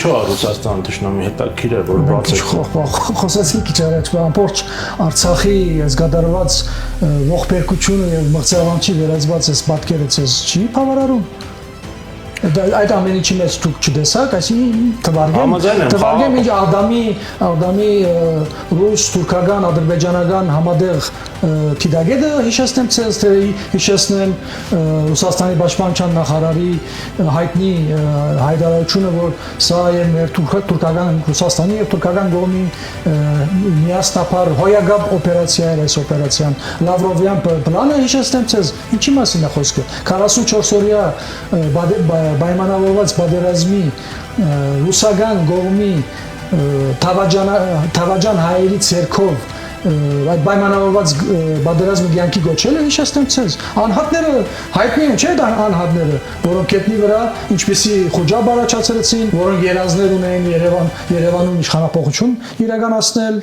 Ինչու՞ է Ռուսաստանը ճշնամի հետաքրքիր է որ բացի խոսեցի քիչ առաջ ամբողջ Արցախի զգադարված ողբերգությունը եւ մղձավանջի վերածված այս պատկերը ցես չի բավարարում այդ ամենի մեջ դուք չտեսաք, այսինքն թվարկեմ ինչ Ադամի ռուս, թուրքական, ադրբեջանական համատեղ թիդագետը հիշեցնեմ ցես, թե հիշեցնեմ Ռուսաստանի պաշտպանության նախարարի հայտնի հայտարարությունը, որ սա է մեր թուրքական Ռուսաստանի եւ թուրքական կողմի միասնապար հոյագապ օպերացիա է, այս օպերացիան Լավրովյան պլանը հիշեցնեմ ցես, ինչի մասին է խոսքը 44 օրյա պայմանավորված պատերազմի ռուսական կողմի Թավաջան հայերի ցերքով այդ պայմանավորված պատերազմի կյանքի գոչելը հիշեցնեմ ցես անհատները հայտնի են չէ՞ անհատները որոնք գետնի վրա ինչպեսի խոջապ առաջացրեցին որոնք երազներ ունեն Երևանում իշխանապողություն իրականացնել